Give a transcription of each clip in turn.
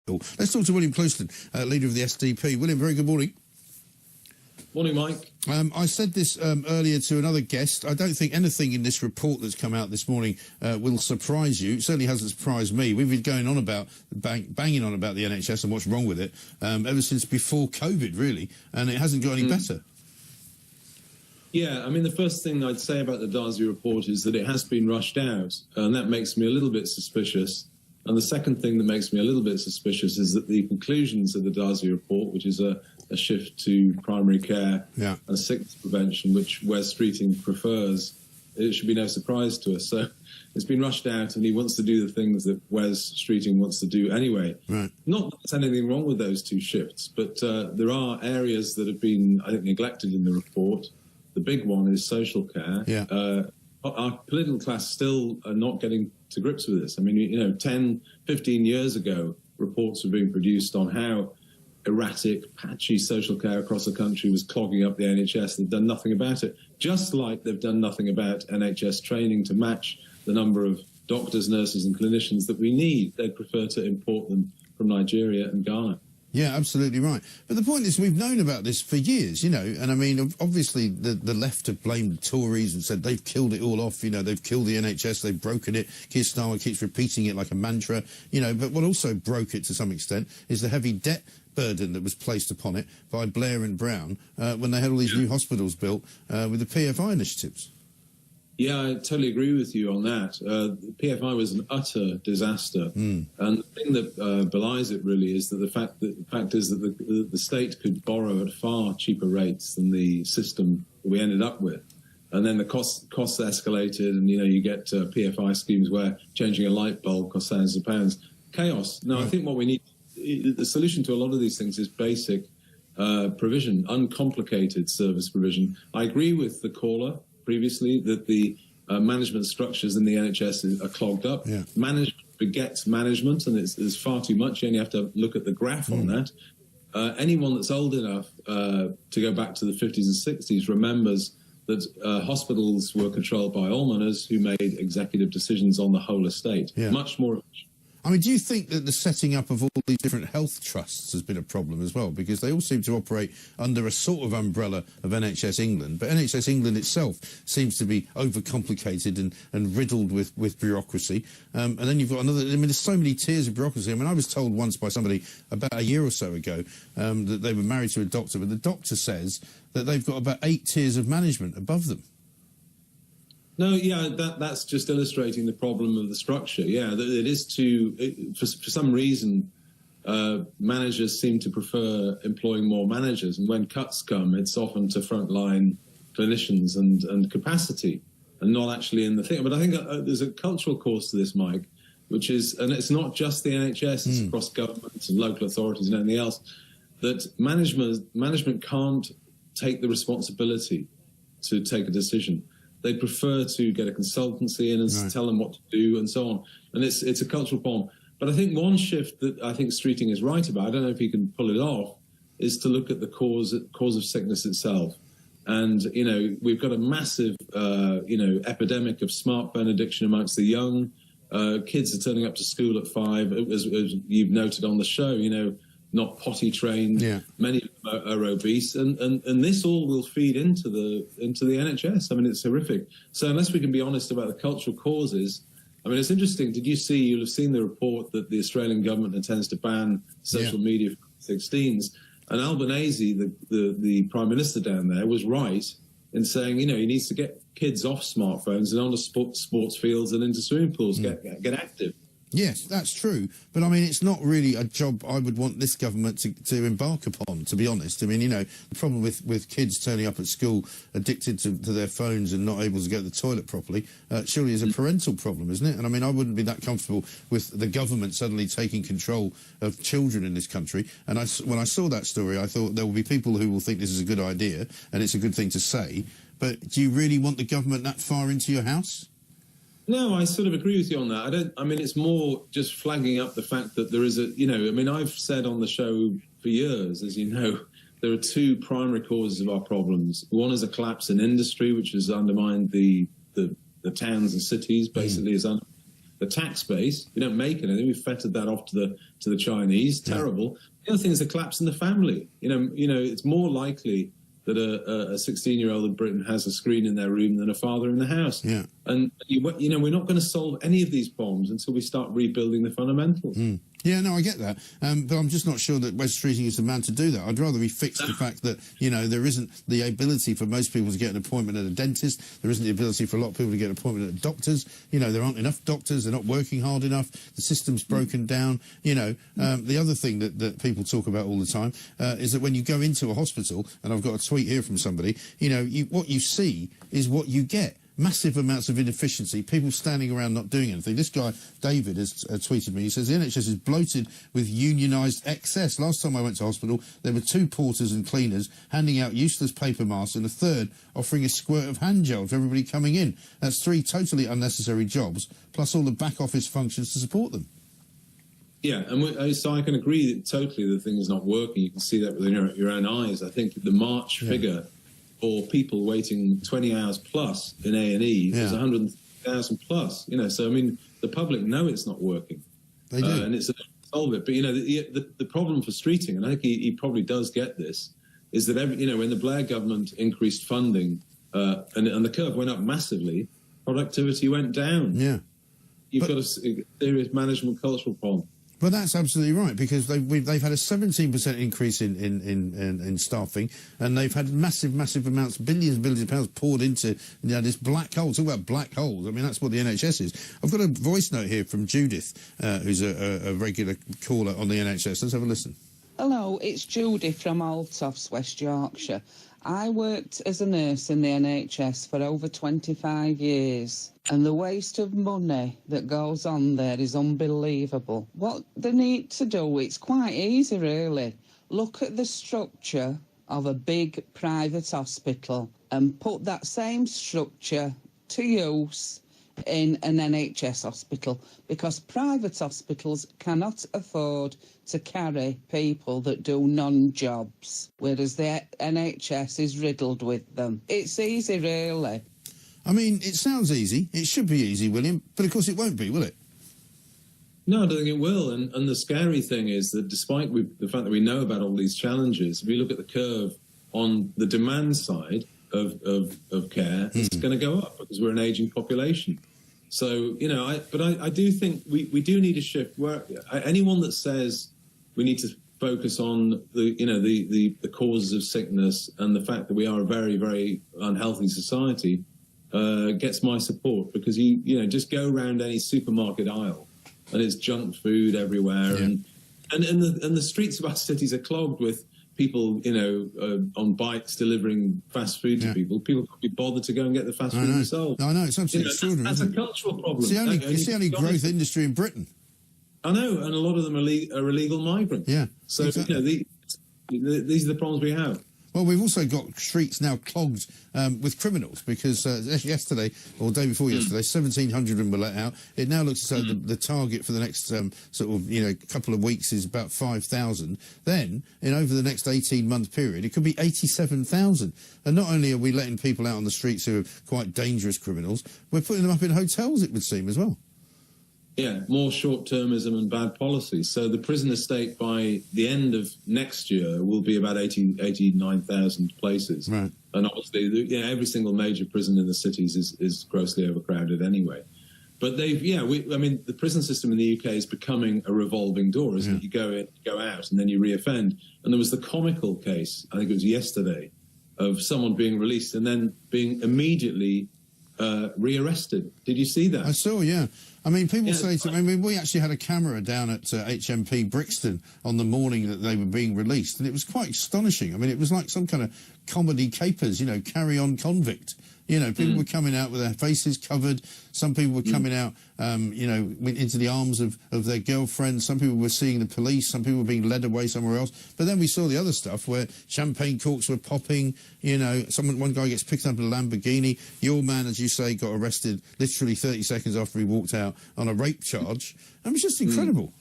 Let's talk to William Clouston, leader of the SDP. William, very good morning. Morning, Mike. I said this earlier to another guest. I don't think anything in this report that's come out this morning will surprise you. It certainly hasn't surprised me. We've been going on about, banging on about the NHS and what's wrong with it ever since before COVID, really, and it hasn't got any better. Yeah, I mean, the first thing I'd say about the Darzi report is that it has been rushed out, and that makes me a little bit suspicious. And the second thing that makes me a little bit suspicious is that the conclusions of the Darzi report, which is a shift to primary care and sickness prevention, which Wes Streeting prefers, it should be no surprise to us. So it's been rushed out, and he wants to do the things that Wes Streeting wants to do anyway. Right. Not that there's anything wrong with those two shifts, but there are areas that have been, I think, neglected in the report. The big one is social care. Our political class still are not getting to grips with this. I mean, 10, 15 years ago, reports were being produced on how erratic, patchy social care across the country was clogging up the NHS. They've done nothing about it, just like they've done nothing about NHS training to match the number of doctors, nurses and clinicians that we need. They'd prefer to import them from Nigeria and Ghana. Yeah, absolutely right. But the point is, we've known about this for years, and I mean, obviously the left have blamed the Tories and said they've killed it all off, they've killed the NHS, they've broken it. Keir Starmer keeps repeating it like a mantra, but what also broke it to some extent is the heavy debt burden that was placed upon it by Blair and Brown when they had all these new hospitals built with the PFI initiatives. Yeah, I totally agree with you on that. PFI was an utter disaster, and the thing that belies it really is that the fact is that the state could borrow at far cheaper rates than the system that we ended up with, and then the costs escalated, and you get PFI schemes where changing a light bulb costs thousands of pounds. Chaos. No, I think what we need, the solution to a lot of these things is basic provision, uncomplicated service provision. I agree with the caller previously that the management structures in the NHS are clogged up. Yeah. Management begets management, and there's far too much. You only have to look at the graph on that. Anyone that's old enough to go back to the 50s and 60s remembers that hospitals were controlled by almoners who made executive decisions on the whole estate. Yeah. Much more. I mean, do you think that the setting up of all these different health trusts has been a problem as well? Because they all seem to operate under a sort of umbrella of NHS England, but NHS England itself seems to be overcomplicated and riddled with bureaucracy. And then you've got another, I mean, there's so many tiers of bureaucracy. I mean, I was told once by somebody about a year or so ago that they were married to a doctor, but the doctor says that they've got about 8 tiers of management above them. No, yeah, that's just illustrating the problem of the structure. Yeah, it is for some reason, managers seem to prefer employing more managers, and when cuts come, it's often to frontline clinicians and capacity, and not actually in the thing. But I think there's a cultural cause to this, Mike, which is, and it's not just the NHS, it's across governments and local authorities and anything else, that management can't take the responsibility to take a decision. They prefer to get a consultancy in and tell them what to do and so on. And it's a cultural problem. But I think one shift that I think Streeting is right about, I don't know if he can pull it off, is to look at the cause of sickness itself. And, we've got a massive, epidemic of smartphone addiction amongst the young. Kids are turning up to school at 5, as you've noted on the show, not potty trained. Yeah. Many of them are obese, and this all will feed into the NHS. I mean, it's horrific. So unless we can be honest about the cultural causes, I mean, it's interesting. You'll have seen the report that the Australian government intends to ban social media for 16s, and Albanese, the Prime Minister down there, was right in saying, he needs to get kids off smartphones and onto sports fields and into swimming pools, get active. Yes, that's true. But, I mean, it's not really a job I would want this government to embark upon, to be honest. I mean, the problem with kids turning up at school addicted to their phones and not able to go to the toilet properly surely is a parental problem, isn't it? And, I mean, I wouldn't be that comfortable with the government suddenly taking control of children in this country. And when I saw that story, I thought there will be people who will think this is a good idea and it's a good thing to say. But do you really want the government that far into your house? No, I sort of agree with you on that. I mean, it's more just flagging up the fact that there is I've said on the show for years, as you know, there are 2 primary causes of our problems. One is a collapse in industry, which has undermined the towns and cities, basically. the tax base. We don't make anything. We've fettered that off to the Chinese. Terrible. The other thing is the collapse in the family. It's more likely that a 16-year-old in Britain has a screen in their room than a father in the house. Yeah. And, we're not going to solve any of these problems until we start rebuilding the fundamentals. Mm. Yeah, no, I get that. But I'm just not sure that Wes Streeting is the man to do that. I'd rather we fix the fact that, there isn't the ability for most people to get an appointment at a dentist. There isn't the ability for a lot of people to get an appointment at doctors. There aren't enough doctors. They're not working hard enough. The system's broken down. The other thing that people talk about all the time is that when you go into a hospital, and I've got a tweet here from somebody, what you see is what you get. Massive amounts of inefficiency, people standing around not doing anything. This guy, David, has tweeted me. He says, the NHS is bloated with unionised excess. Last time I went to hospital, there were 2 porters and cleaners handing out useless paper masks and a third offering a squirt of hand gel to everybody coming in. That's 3 totally unnecessary jobs, plus all the back office functions to support them. Yeah, and so I can agree that totally the thing is not working. You can see that with your own eyes. I think the March figure for people waiting 20 hours plus in A&E is 100,000 plus. So I mean, the public know it's not working. They do, and it's a solve it. But the problem for Streeting, and I think he probably does get this, is that when the Blair government increased funding and the curve went up massively, productivity went down. Yeah, you've got a serious management cultural problem. Well, that's absolutely right, because they've had a 17% increase in staffing, and they've had massive amounts, billions and billions of pounds poured into this black hole. Talk about black holes. I mean, that's what the NHS is. I've got a voice note here from Judith, who's a regular caller on the NHS. Let's have a listen. Hello, it's Judy from Altoffs, West Yorkshire. I worked as a nurse in the NHS for over 25 years, and the waste of money that goes on there is unbelievable. What they need to do, it's quite easy really. Look at the structure of a big private hospital and put that same structure to use in an NHS hospital, because private hospitals cannot afford to carry people that do non-jobs, whereas the NHS is riddled with them. It's easy, really. I mean, it sounds easy. It should be easy, William, but of course it won't be, will it? No, I don't think it will. And the scary thing is that despite the fact that we know about all these challenges, if we look at the curve on the demand side of care, it's going to go up because we're an aging population. So, I do think we do need a shift where anyone that says we need to focus on the causes of sickness and the fact that we are a very, very unhealthy society gets my support, because you just go around any supermarket aisle and it's junk food everywhere, and the streets of our cities are clogged with people, on bikes delivering fast food to people. People can't be bothered to go and get the fast food themselves. I know, it's absolutely extraordinary. That's a cultural problem. It's the only growth industry in Britain. I know, and a lot of them are illegal migrants. Yeah, so exactly. These are the problems we have. Well, we've also got streets now clogged with criminals, because yesterday, or the day before yesterday, 1,700 of them were let out. It now looks as though the target for the next couple of weeks is about 5,000. Then, over the next 18-month period, it could be 87,000. And not only are we letting people out on the streets who are quite dangerous criminals, we're putting them up in hotels, it would seem, as well. Yeah, more short-termism and bad policy. So the prison estate by the end of next year will be about 89,000 places. Right. And obviously, every single major prison in the cities is grossly overcrowded anyway. But the prison system in the UK is becoming a revolving door, isn't it? You go in, go out, and then you reoffend. And there was the comical case, I think it was yesterday, of someone being released and then being immediately rearrested. Did you see that? I saw, yeah. I mean, people say to me, we actually had a camera down at HMP Brixton on the morning that they were being released, and it was quite astonishing. I mean, it was like some kind of comedy capers, carry on convict. People were coming out with their faces covered. Some people were coming out, into the arms of their girlfriends. Some people were seeing the police. Some people were being led away somewhere else. But then we saw the other stuff where champagne corks were popping. One guy gets picked up in a Lamborghini. Your man, as you say, got arrested literally 30 seconds after he walked out on a rape charge. It was just incredible.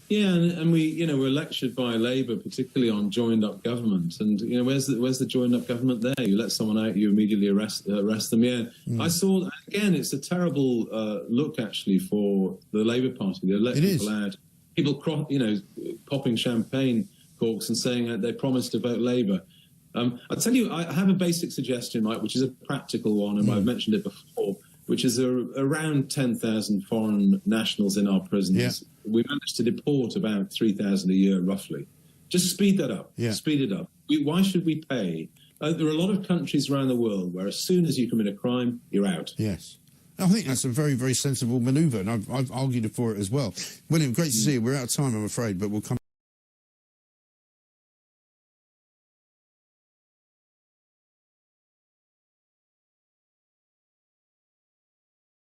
Yeah, and we, we're lectured by Labour, particularly on joined-up government. And where's the joined-up government there? You let someone out, you immediately arrest them. Yeah, I saw again. It's a terrible look actually for the Labour Party. They let people out, people popping champagne corks and saying that they promised to vote Labour. I'll tell you, I have a basic suggestion, Mike, which is a practical one, and I've mentioned it before, which is around 10,000 foreign nationals in our prisons. Yeah. We managed to deport about 3,000 a year, roughly. Just speed that up. Yeah. Speed it up. Why should we pay? There are a lot of countries around the world where as soon as you commit a crime, you're out. Yes. I think that's a very, very sensible manoeuvre, and I've argued for it as well. William, great to see you. We're out of time, I'm afraid, but we'll come